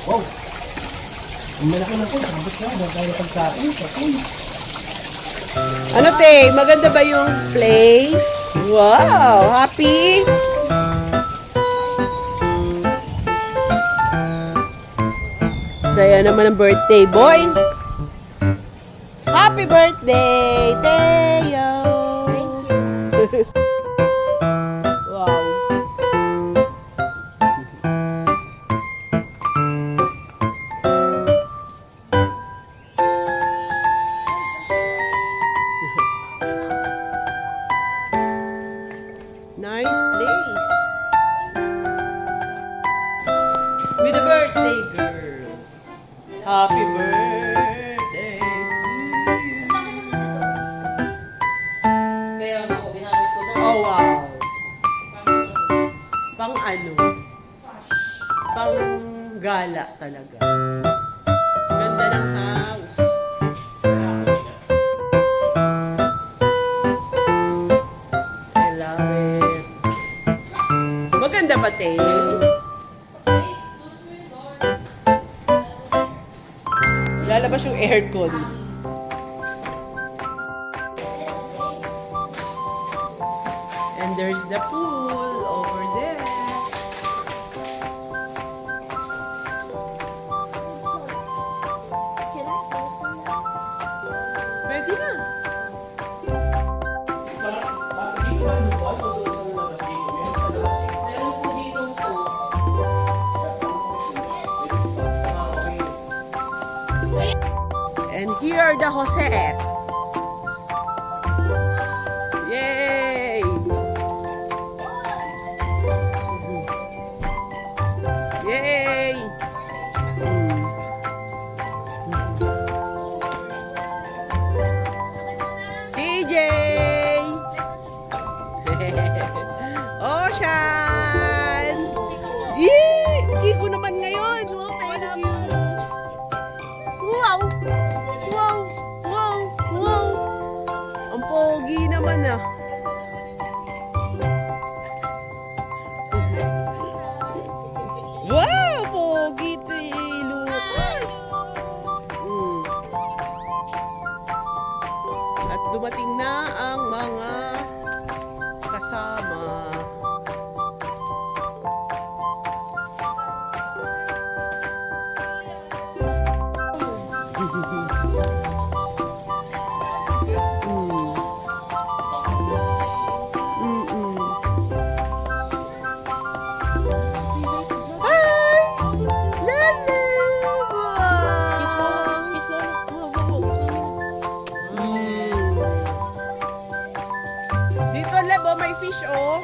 Wow! Ang malaki na po, tapos na, huwag tayo pagkain. Kapun. Ano te, maganda ba yung place? Wow, happy? Saya naman ang birthday boy. Happy birthday, Teo! Wow. Nice place. With a birthday girl. Happy birthday to you. Kaya ako, ginamit ko na. Oh, wow. Pang ano? Pang gala talaga. Ganda ng house. I love it. Maganda ba, te? Lalabas yung aircon. And there's the pool over there. Pwede na. Meron po dito stove. And here are the Joses. Yay! Yay! TJ! Ocean! Yee! Chico naman ngayon! Wow, thank you! Wow! Wow! Wow! Wow! Ang pogi naman ah! Wow! Pogi ti Lucas! Mm. At dumating na ang mga kasama. Dito, Lebo, may fish, oh.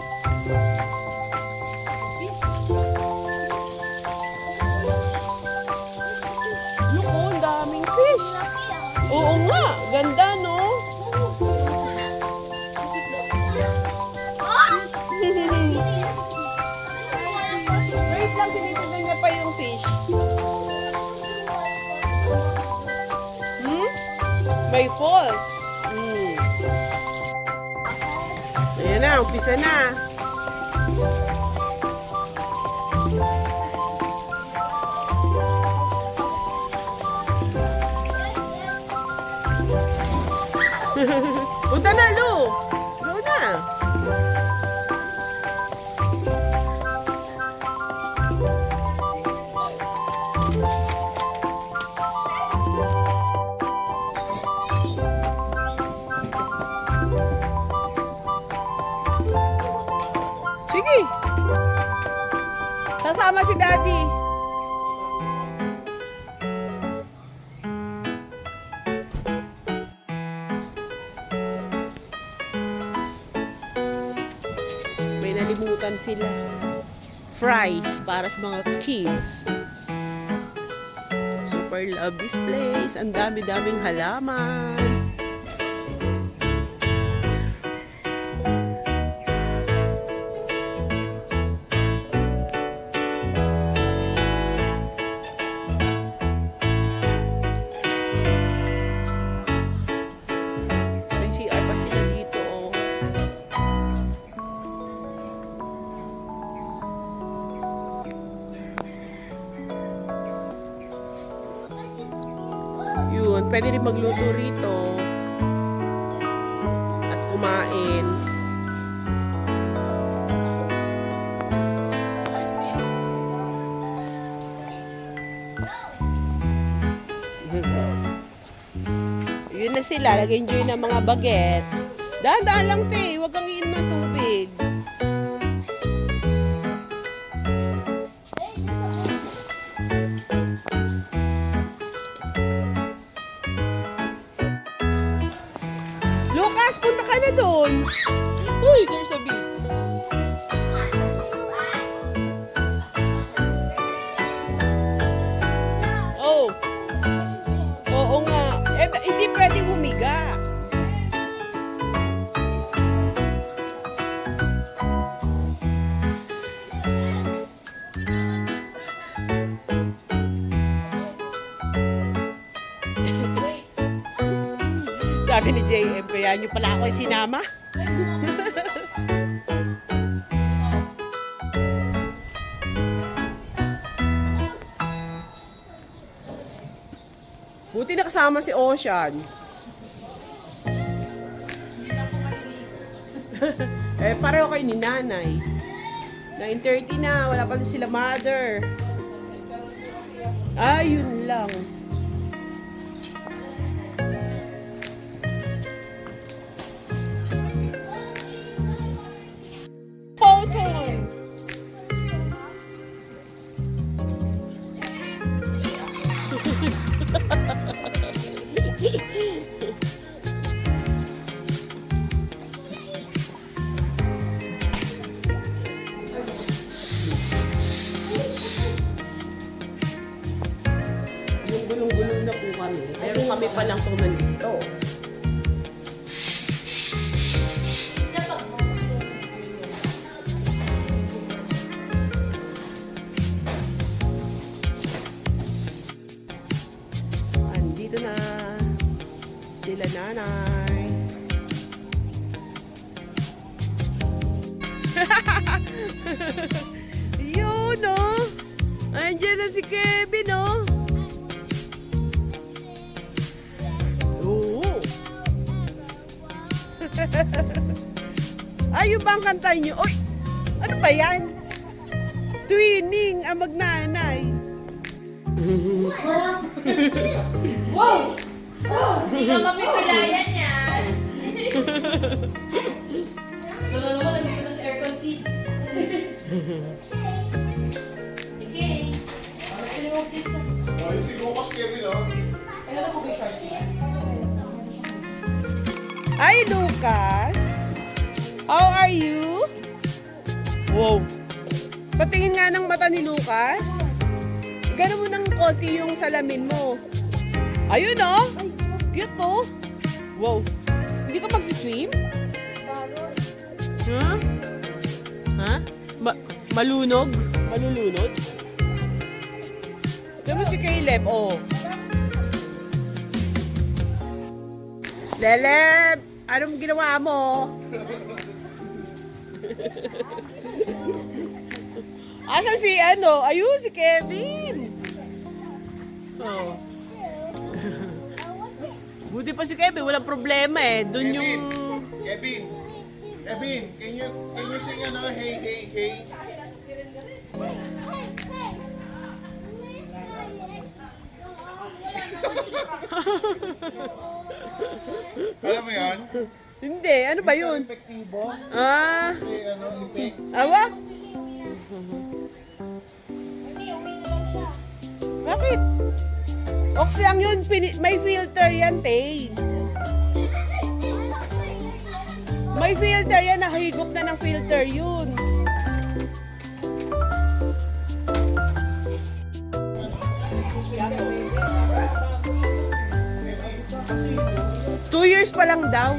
Look, oh, ang daming fish. Oo nga, ganda, no? Wait lang, tinitignan niya pa yung fish. Hmm? May falls. Hmm. Ayan na, umpisa na. Punta na, Lu! Go na! Sige! Sasama si Daddy. May nalimutan sila. Fries para sa mga kids. Super love this place. Ang dami-daming halaman. May CR pa sila dito, oh. dun, pwede rin magluto rito. At kumain. Yun na sila, nag-enjoy ng mga bagets. Daan-daan lang, te. Huwag kang iinom ng tubig. Lucas, punta ka na doon. Uy, there's a bee. Oh. Oo nga. Hindi pwedeng humiga. Wait. Sabi ni JM, kaya nyo pala ako sinama. Buti nakasama si Ocean. Pareho kayo ni nanay. 9:30 na, wala pa din sila mother. Yun lang. Photo! Yung gulong-gulong na po kami. Pero kami palang nandito. Andito na sila nanay. Yun, oh. Andiyan na si Kevin, oh. Oo. Ayun ba ang kanta niyo? Oy! Ano ba yan? Twinning ang magnanay. Wow! Hindi ka mapipilayan yan. Ito na naman, nandito na sa aircon feed. Okay. Ay, si Lucas Kevin, oh. Ano na po ba yung shorts niya? Hi, Lucas. How are you? Wow. Patingin nga ng mata ni Lucas. Gano'n mo ng konti yung salamin mo. Ayun, oh. Cute, oh. Wow. Hindi ka magsiswim? Ha? Ha? Malunog? Malulunod? Diyan mo si Caleb, oh. Leleb! Anong ginawa mo? Asan si ano? Ayun, si Kevin. Oh. Buti pa si Kevin, walang problema eh. Doon yung... Kevin, can you sing ano, hey, hey, hey? Alam mo yan? Hindi, ano ba yun? Epektibo? May Effect. Awa? Bakit? Ox lang yun, may filter yan, Tay. May filter yan, nakahigop na ng filter yun. Two years pa lang daw.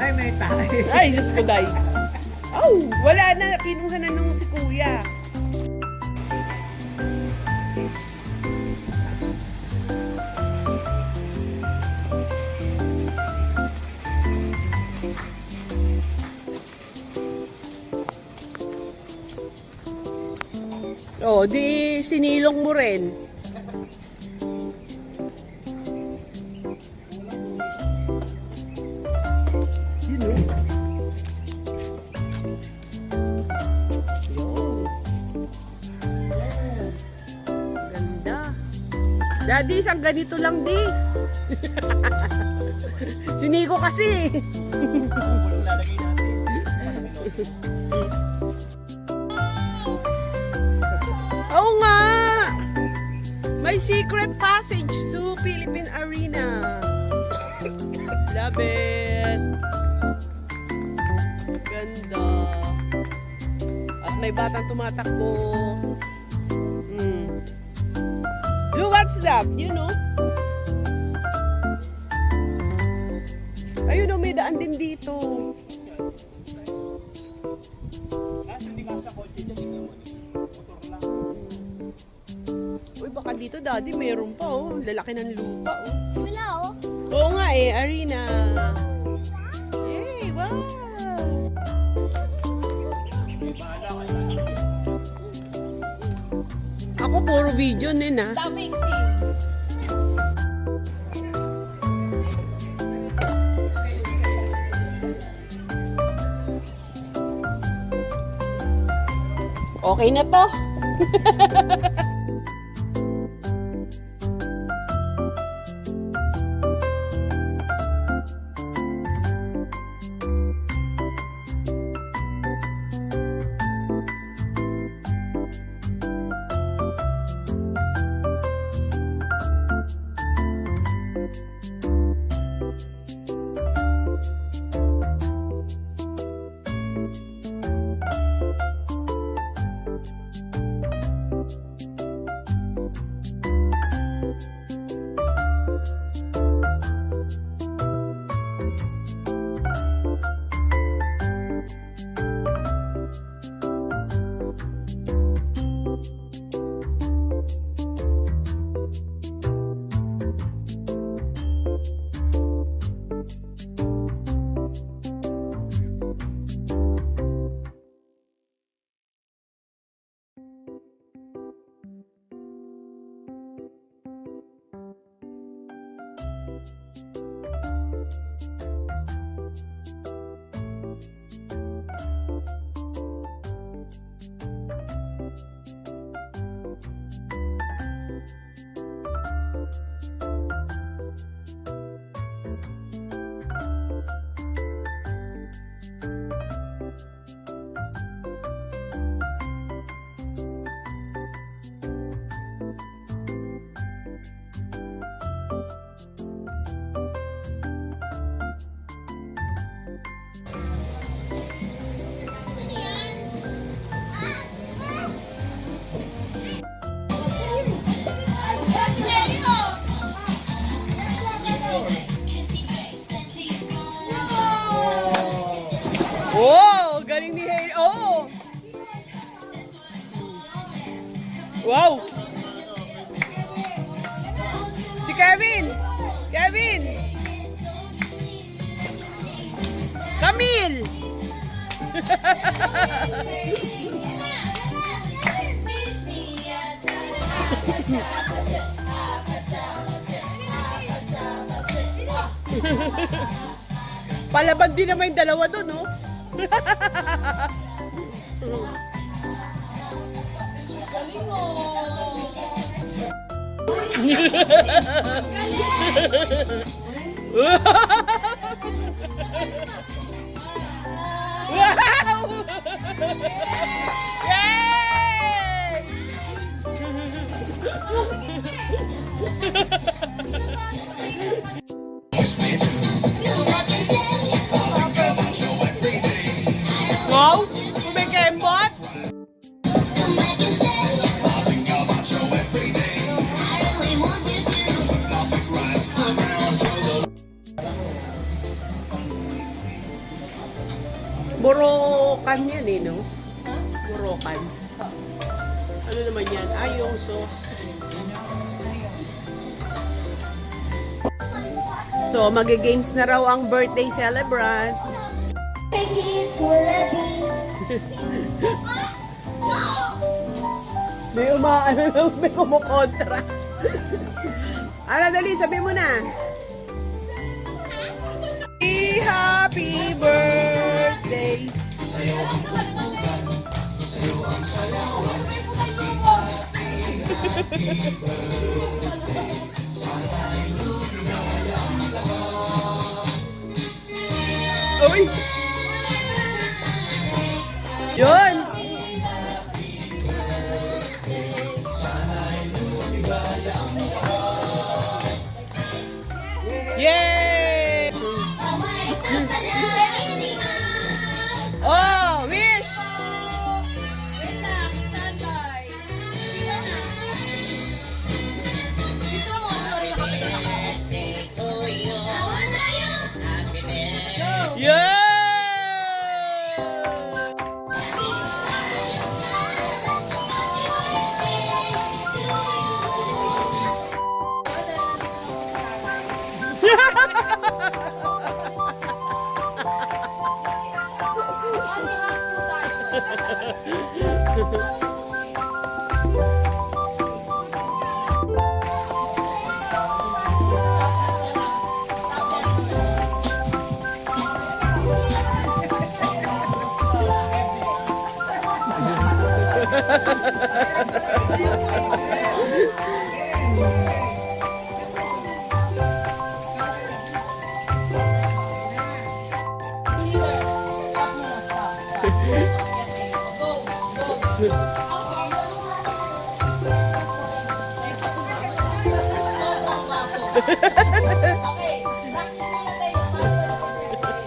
Ay, may tayo. Ay, Diyos ko, day. Oh, wala na. Kinuha na nung si kuya. Oh, di sinilong mo rin. Yun oh. Ganda. Daddy, isang ganito lang di. Siniko kasi. Lalagay natin. Oo nga! May secret passage to Philippine Arena. Love it! Ganda. At may batang tumatakbo. Look, what's that? You know? Ayun o, may daan din dito. Kasi hindi ka sa kotse dyan, hindi mo motor lang. Uy, baka dito, daddy, mayroon pa oh. Lalaki ng lupa oh. Wala oh. Oo nga eh, arena. Yay, wow! Ako puro video din ah. Daming team. Okay na to. Oh, galing ni Haley. Oh! Wow! Si Kevin! Kevin! Camille! Palaban din naman yung dalawa doon, oh. Galing oh. Wow! Yay! Wow! Kumikembot! Burokan yan eh, no? Burokan. Ano naman yan? Ay, yung sauce. So, mag-games na raw ang birthday celebrant. May umaano lang, may kumukontra. Ano, dali, sabi mo na. Happy birthday. Uy! Yun! Yay! Oh, wish! Wait lang, standby. Dito mo, sorry ka Go! Yeah! Money hunt po tayo. Leader, stop muna, stop. Go, go. Okay, practice muna tayo. Paano tayo mag-explain?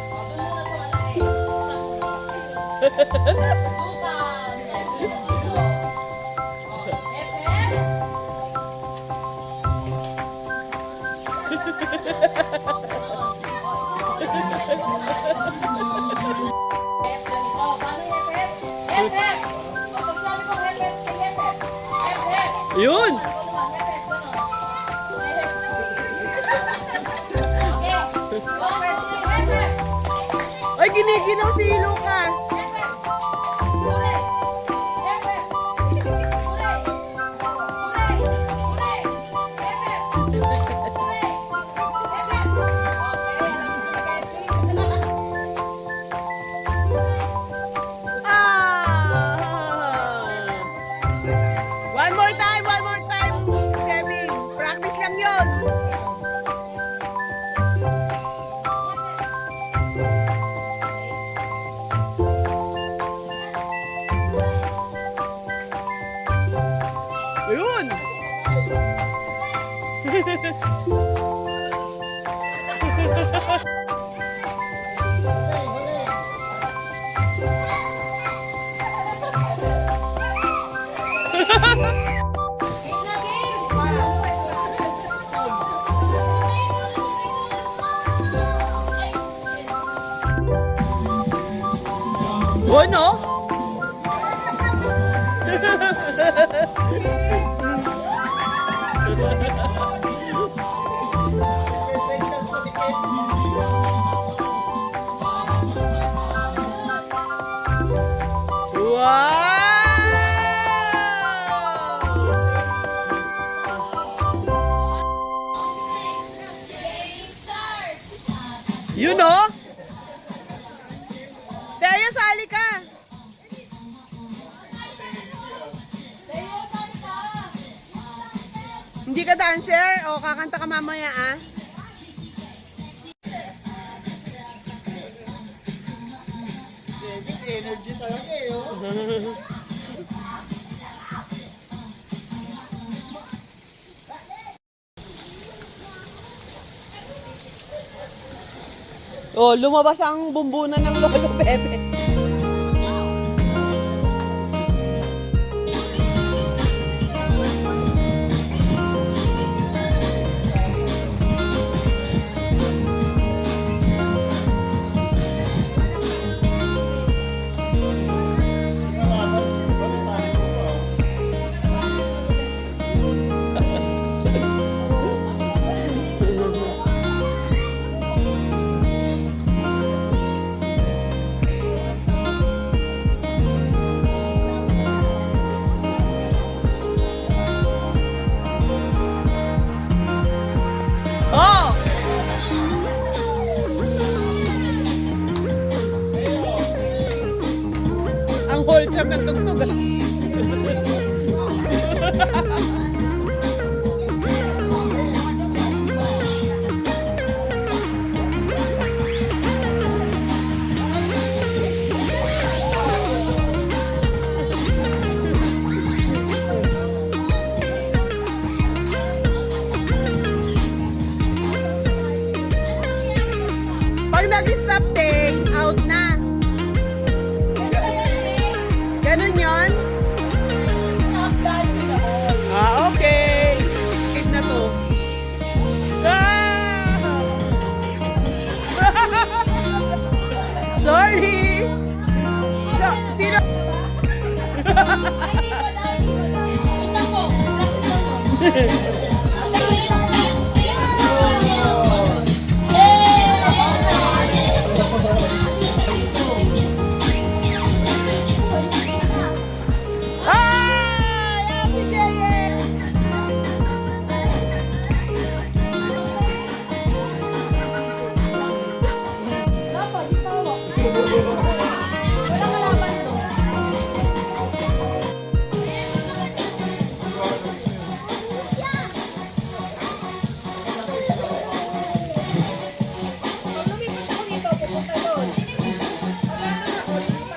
O, doon muna sa malaki. Stop muna sa kayo. Lucas, tayo muna dito. O, FF. Yun! Ay, giniginaw si Lucas! Ah! One more time, Kevin. Practice lang yun. Ayun. Ano? You know? Tayo, sali ka. Hindi ka dancer? O, kakanta ka mamaya, ah? Energy talaga eh, oh. Oh, lumabas ang bumbunan ng Lolo Pepe. sarap ng tugtog ah. Pag nag-stop day, out na. Ganun yon? Ah, okay. Kiss na to. Ah! Sorry! So, sino? Ito po. Practice Ay! Happy day!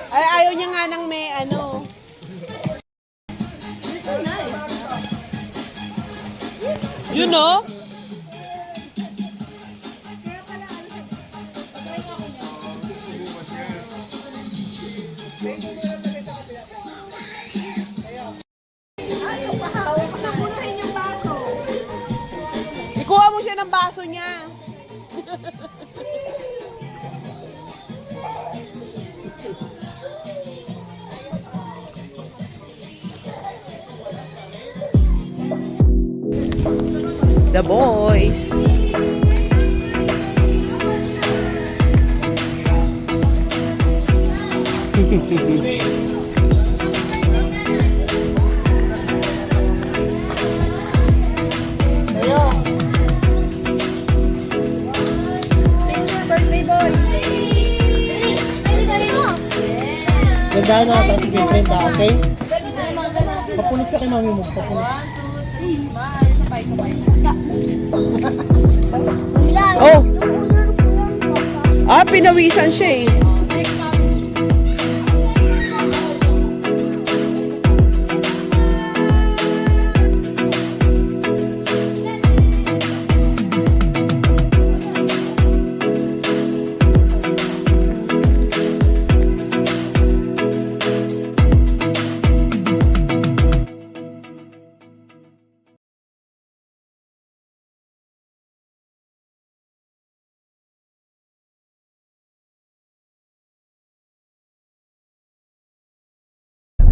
Ay, ayaw niya nga ng may ano. You know? Ikuha mo siya ng baso niya. The boys. Ganda na, tapos sige, friend ha, okay? Papulis ka kay mami mo, papulis. Oh! Ah, pinawisan siya eh.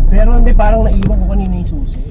Pero hindi, parang naiwan ko kanina yung susi.